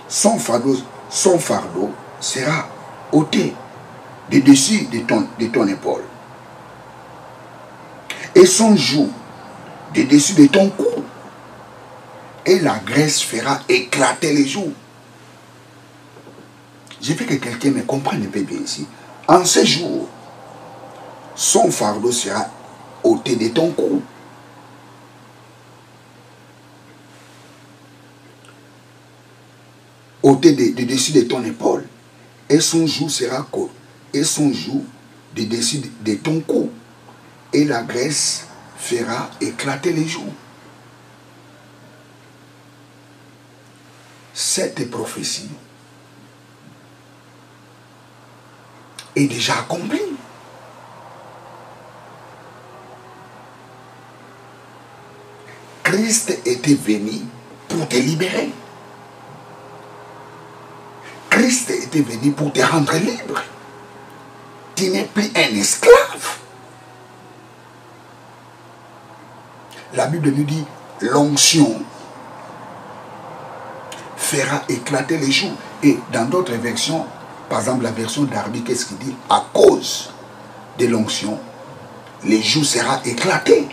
son fardeau sera ôté de dessus de ton épaule, et son joug de dessus de ton cou, et la graisse fera éclater les joues. Je veux que quelqu'un me comprenne un peu bien ici. En ce jour, son fardeau sera ôté de ton cou. Ôté de dessus de ton épaule. Et son joug sera et son joug de dessus de ton cou. Et la graisse fera éclater les joues. Cette prophétie est déjà accomplie. Christ était venu pour te libérer. Christ était venu pour te rendre libre. Tu n'es plus un esclave. La Bible nous dit, l'onction fera éclater les joues. Et dans d'autres versions, par exemple la version d'Arby, qu'est-ce qu'il dit? À cause de l'onction, les joues seront éclatées.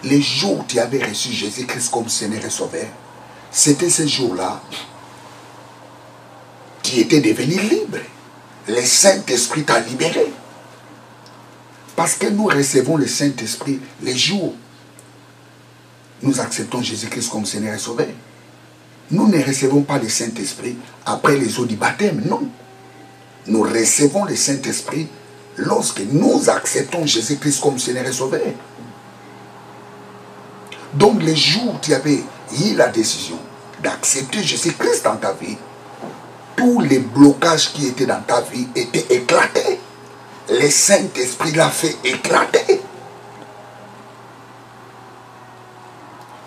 Les jours où tu avais reçu Jésus-Christ comme Seigneur et Sauveur, c'était ces jours-là, tu étais devenu libre. Le Saint-Esprit t'a libéré. Parce que nous recevons le Saint-Esprit les jours où nous acceptons Jésus-Christ comme Seigneur et Sauveur. Nous ne recevons pas le Saint-Esprit après les eaux du baptême, non. Nous recevons le Saint-Esprit lorsque nous acceptons Jésus-Christ comme Seigneur et Sauveur. Donc les jours où tu avais eu la décision d'accepter Jésus-Christ dans ta vie, tous les blocages qui étaient dans ta vie étaient éclatés. Le Saint-Esprit l'a fait éclater.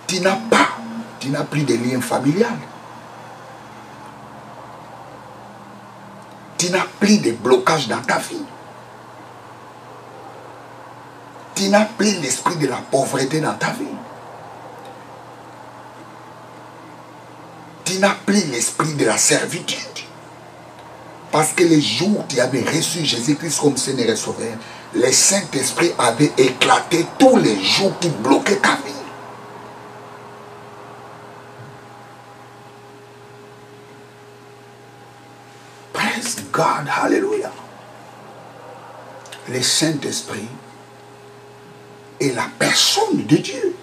Tu n'as plus de lien familial. Tu n'as plus de blocage dans ta vie. Tu n'as plus l'esprit de la pauvreté dans ta vie. Tu n'as plus l'esprit de la servitude. Parce que les jours où tu avais reçu Jésus-Christ comme Seigneur et Sauveur, le Saint-Esprit avait éclaté tous les jours qui bloquaient ta vie. Praise God, hallelujah. Le Saint-Esprit est la personne de Dieu.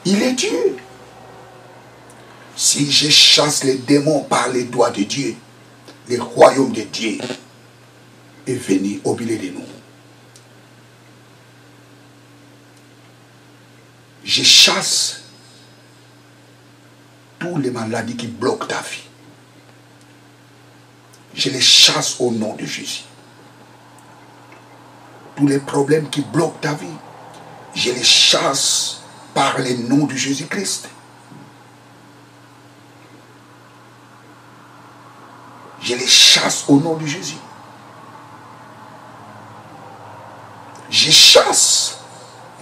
Il est Dieu. Si je chasse les démons par les doigts de Dieu, le royaume de Dieu est venu au milieu de nous. Je chasse toutes les maladies qui bloquent ta vie. Je les chasse au nom de Jésus. Tous les problèmes qui bloquent ta vie, je les chasse par le nom de Jésus-Christ. Je les chasse au nom de Jésus. Je chasse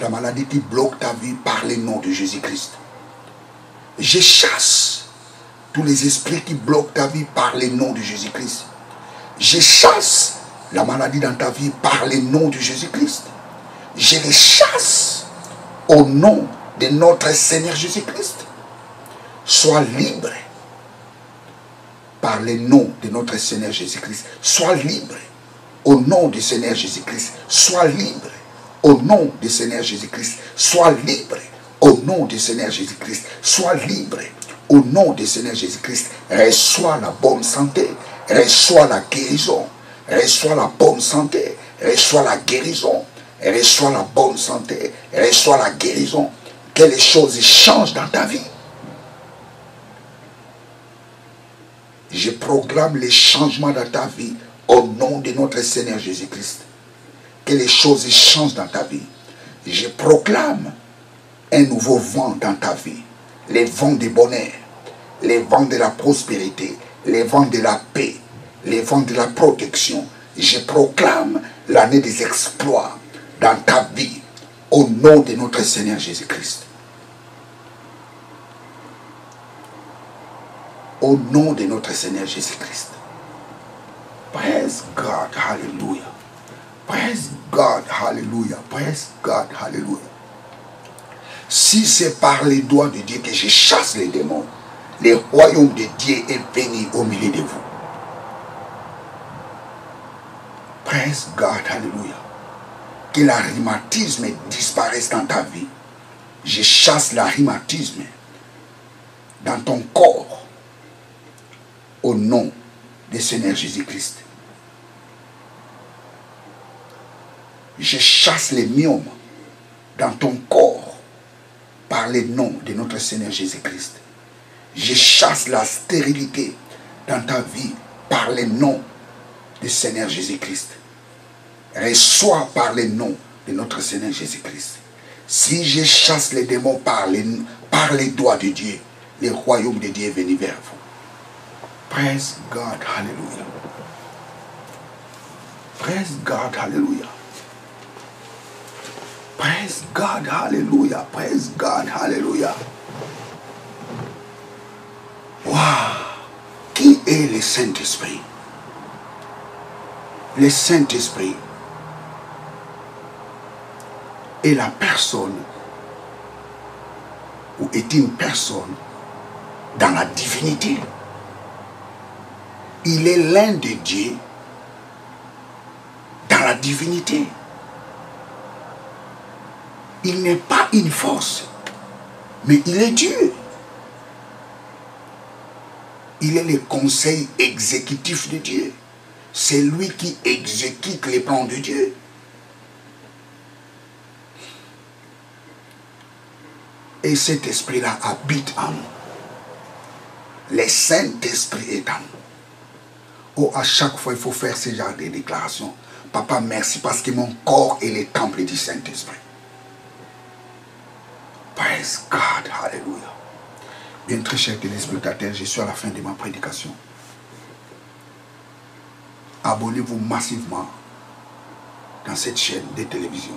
la maladie qui bloque ta vie par le nom de Jésus-Christ. Je chasse tous les esprits qui bloquent ta vie par le nom de Jésus-Christ. Je chasse la maladie dans ta vie par le nom de Jésus-Christ. Je les chasse au nom de notre Seigneur Jésus-Christ. Sois libre par le nom de notre Seigneur Jésus-Christ. Sois libre au nom du Seigneur Jésus-Christ. Sois libre au nom du Seigneur Jésus-Christ. Sois libre au nom du Seigneur Jésus-Christ. Sois libre au nom du Seigneur Jésus-Christ. Reçois la bonne santé. Reçois la guérison. Reçois la bonne santé. Reçois la guérison. Reçois la bonne santé. Reçois la guérison. Que les choses changent dans ta vie. Je proclame les changements dans ta vie au nom de notre Seigneur Jésus-Christ. Que les choses changent dans ta vie. Je proclame un nouveau vent dans ta vie. Les vents du bonheur, les vents de la prospérité, les vents de la paix, les vents de la protection. Je proclame l'année des exploits dans ta vie au nom de notre Seigneur Jésus-Christ. Au nom de notre Seigneur Jésus-Christ. Praise God, hallelujah. Praise God, hallelujah. Praise God, hallelujah. Si c'est par les doigts de Dieu que je chasse les démons, le royaume de Dieu est béni au milieu de vous. Praise God, hallelujah. Que le rhumatisme disparaisse dans ta vie. Je chasse le rhumatisme dans ton corps au nom du Seigneur Jésus-Christ. Je chasse les myomes dans ton corps par le nom de notre Seigneur Jésus-Christ. Je chasse la stérilité dans ta vie par le nom du Seigneur Jésus-Christ. Reçois par le nom de notre Seigneur Jésus-Christ. Si je chasse les démons par les doigts de Dieu, le royaume de Dieu est venu vers vous. Praise God, hallelujah. Praise God, hallelujah. Praise God, hallelujah. Praise God, hallelujah. Wow. Qui est le Saint-Esprit? Le Saint-Esprit est la personne ou est une personne dans la divinité. Il est l'un de Dieu dans la divinité. Il n'est pas une force, mais il est Dieu. Il est le conseil exécutif de Dieu. C'est lui qui exécute les plans de Dieu. Et cet esprit-là habite en nous. Le Saint-Esprit est en nous. Oh, à chaque fois, il faut faire ce genre de déclaration. Papa, merci parce que mon corps est le temple du Saint-Esprit. Praise God, hallelujah. Bien, très chers téléspectateurs, je suis à la fin de ma prédication. Abonnez-vous massivement dans cette chaîne de télévision.